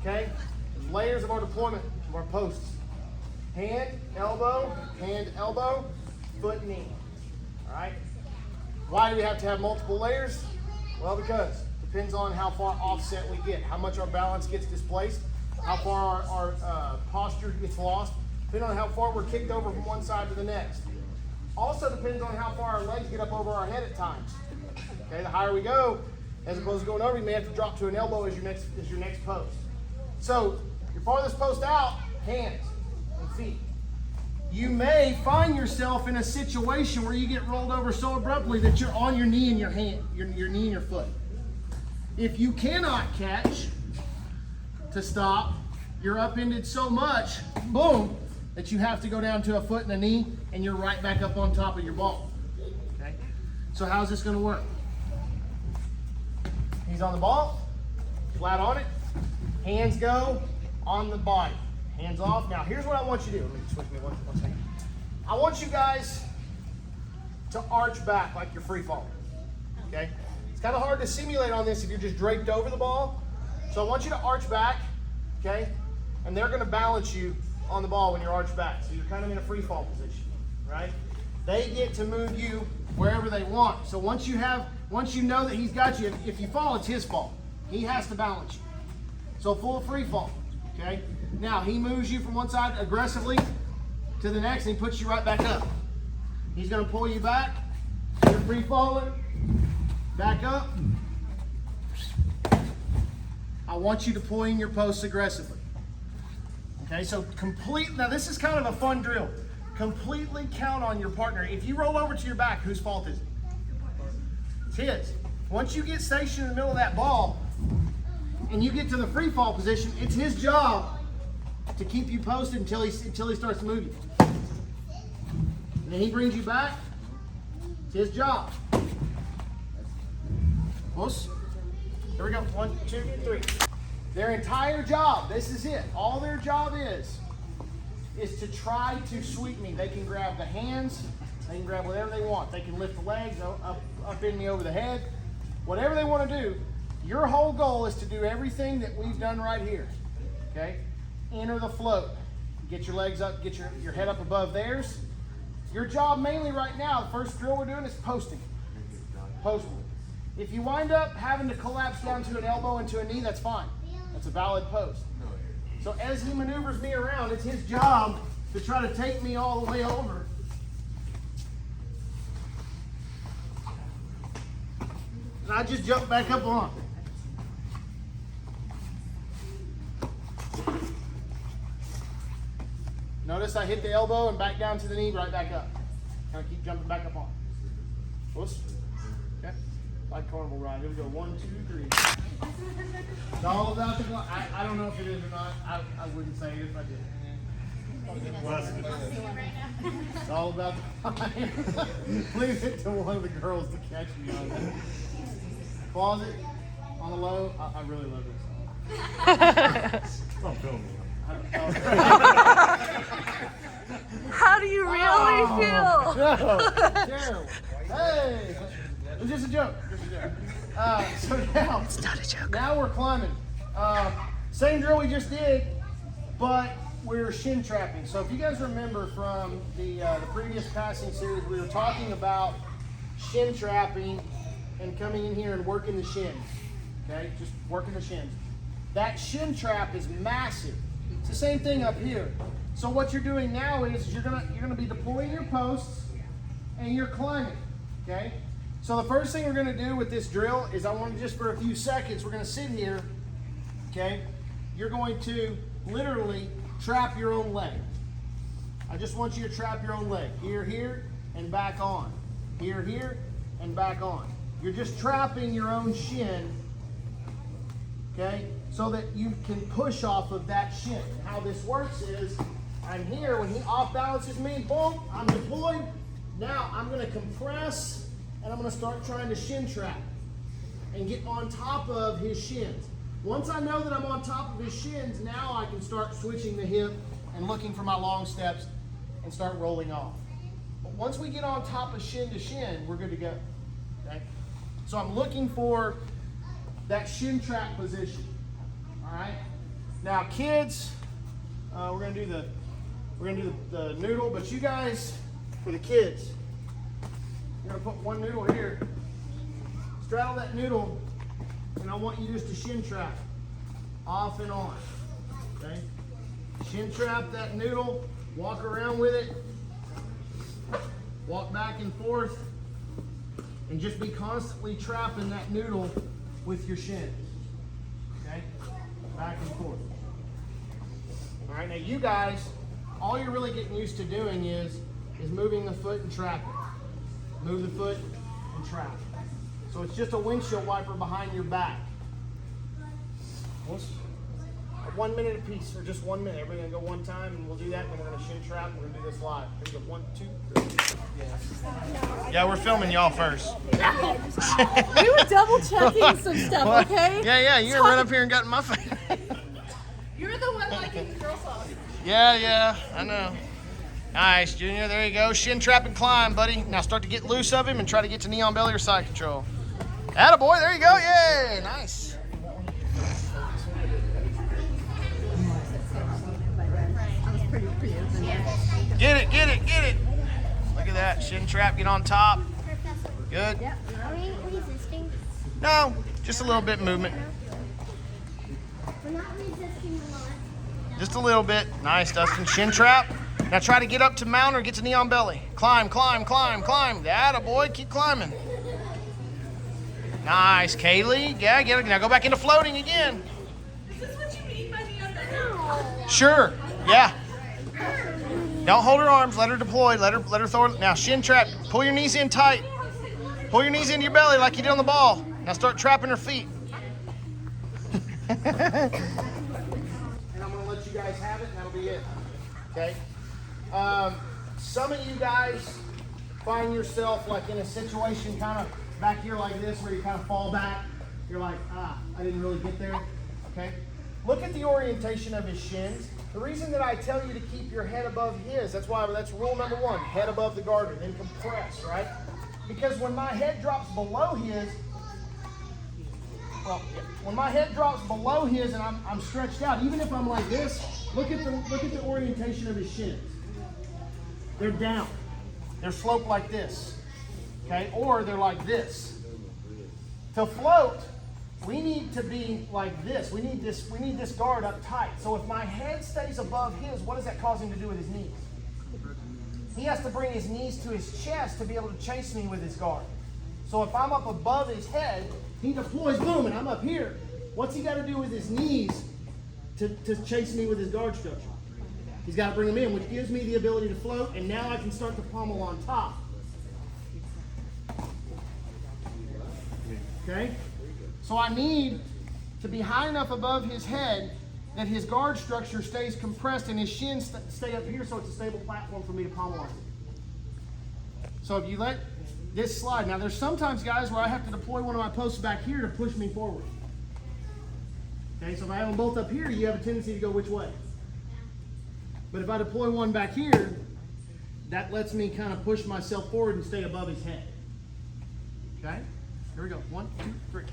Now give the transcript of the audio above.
Okay? Layers of our deployment of our posts. Hand, elbow, foot, knee. All right? Why do we have to have multiple layers? Well, because it depends on how far offset we get, how much our balance gets displaced, how far our posture gets lost, depending on how far we're kicked over from one side to the next. Also depends on how far our legs get up over our head at times. Okay, the higher we go, as opposed to going over, you may have to drop to an elbow as your next post. So your farthest post out, hands and feet. You may find yourself in a situation where you get rolled over so abruptly that you're on your knee and your hand, your knee and your foot. If you cannot catch to stop, you're upended so much, boom, that you have to go down to a foot and a knee, and you're right back up on top of your ball. Okay? So how's this going to work? He's on the ball, flat on it, hands go on the body. Hands off. Now here's what I want you to do. Let me switch me one second. I want you guys to arch back like you're free falling. Okay? It's kind of hard to simulate on this if you're just draped over the ball. So I want you to arch back, okay? And they're going to balance you on the ball when you're arched back. So you're kind of in a free fall position, right? They get to move you wherever they want. So once you know that he's got you, if you fall, it's his fault. He has to balance you. So full free fall, okay? Now he moves you from one side aggressively to the next, and he puts you right back up. He's going to pull you back. You're free falling. Back up. I want you deploying your posts aggressively. Okay, so now this is kind of a fun drill. Completely count on your partner. If you roll over to your back, whose fault is it? It's his. Once you get stationed in the middle of that ball and you get to the free fall position, it's his job to keep you posted until he starts to move you. And then he brings you back. It's his job. Close. Here we go. 1, 2, 3. Their entire job, this is it. All their job is to try to sweep me. They can grab the hands. They can grab whatever they want. They can lift the legs, up in me over the head. Whatever they want to do, your whole goal is to do everything that we've done right here. Okay? Enter the float. Get your legs up, get your head up above theirs. Your job mainly right now, the first drill we're doing is posting. Posting. If you wind up having to collapse down to an elbow and to a knee, that's fine. That's a valid post. So as he maneuvers me around, it's his job to try to take me all the way over. And I just jump back up on. Notice I hit the elbow and back down to the knee, right back up. Kind of keep jumping back up on. Whoops. Okay. Like carnival ride. Here we go. 1, 2, 3. It's all about the climb. I don't know if it is or not. I wouldn't say it if I did. It's all about the climb. Leave it to one of the girls to catch me on that. Closet on the low. I really love this song. Don't film me. How do you really feel? No, terrible. Hey, it's just a joke. So now, It's not a joke. Now we're climbing. Same drill we just did, but we're shin trapping. So if you guys remember from the previous passing series, we were talking about shin trapping and coming in here and working the shins. Okay, just working the shins. That shin trap is massive. It's the same thing up here. So what you're doing now is you're gonna be deploying your posts and you're climbing. Okay. So the first thing we're gonna do with this drill is I want to just for a few seconds we're gonna sit here. Okay. You're going to literally trap your own leg. I just want you to trap your own leg. Here, and back on. Here, and back on. You're just trapping your own shin. Okay, so that you can push off of that shin. And how this works is, I'm here, when he off balances me, boom, I'm deployed. Now I'm gonna compress, and I'm gonna start trying to shin trap and get on top of his shins. Once I know that I'm on top of his shins, now I can start switching the hip and looking for my long steps and start rolling off. But once we get on top of shin to shin, we're good to go, okay? So I'm looking for that shin trap position, all right? Now kids, we're gonna do the noodle, but you guys, for the kids, you're gonna put one noodle here, straddle that noodle, and I want you just to shin trap off and on. Okay? Shin trap that noodle, walk around with it, walk back and forth, and just be constantly trapping that noodle with your shins. Okay? Back and forth. All right, now you guys, all you're really getting used to doing is moving the foot and trapping. Move the foot and trap. So it's just a windshield wiper behind your back. 1 minute apiece, or just 1 minute. Everybody gonna go one time, and we'll do that, and then we're gonna shin trap, and we're gonna do this live. Here we go, 1, 2, 3. Yeah, we're filming y'all first. We were double checking some stuff, okay? Yeah, you run up here and got in my face. You're the one liking the girl song. Yeah, I know. Nice, Junior, there you go. Shin trap and climb, buddy. Now start to get loose of him and try to get to knee on belly or side control. Attaboy, there you go, yay, nice. Get it. Look at that, shin trap, get on top. Good. Are we resisting? No, just a little bit movement. We're not resisting a lot. Just a little bit. Nice, Dustin. Shin trap. Now try to get up to mount or get to knee on belly. Climb. Attaboy, keep climbing. Nice, Kaylee. Yeah, get it. Now go back into floating again. Is this what you mean by knee on belly? Sure, yeah. Don't hold her arms, let her deploy, let her throw it. Now shin trap, pull your knees in tight. Pull your knees into your belly like you did on the ball. Now start trapping her feet. And I'm gonna let you guys have it, and that'll be it, okay? Some of you guys find yourself like in a situation kind of back here like this where you kind of fall back. You're like, I didn't really get there, okay? Look at the orientation of his shins. The reason that I tell you to keep your head above his, that's rule number 1, head above the garter, then compress, right? Because when my head drops below his, when my head drops below his and I'm stretched out, even if I'm like this, look at the orientation of his shins. They're down. They're sloped like this, okay? Or they're like this. To float, we need to be like this. We need this guard up tight. So if my head stays above his, what does that cause him to do with his knees? He has to bring his knees to his chest to be able to chase me with his guard. So if I'm up above his head, he deploys, boom, and I'm up here. What's he got to do with his knees to chase me with his guard structure? He's got to bring them in, which gives me the ability to float, and now I can start to pommel on top. Okay? So I need to be high enough above his head that his guard structure stays compressed and his shins stay up here so it's a stable platform for me to pommel on. So if you let this slide, now there's sometimes, guys, where I have to deploy one of my posts back here to push me forward. Okay, so if I have them both up here, you have a tendency to go which way? But if I deploy one back here, that lets me kind of push myself forward and stay above his head. Okay, here we go, 1, 2, 3.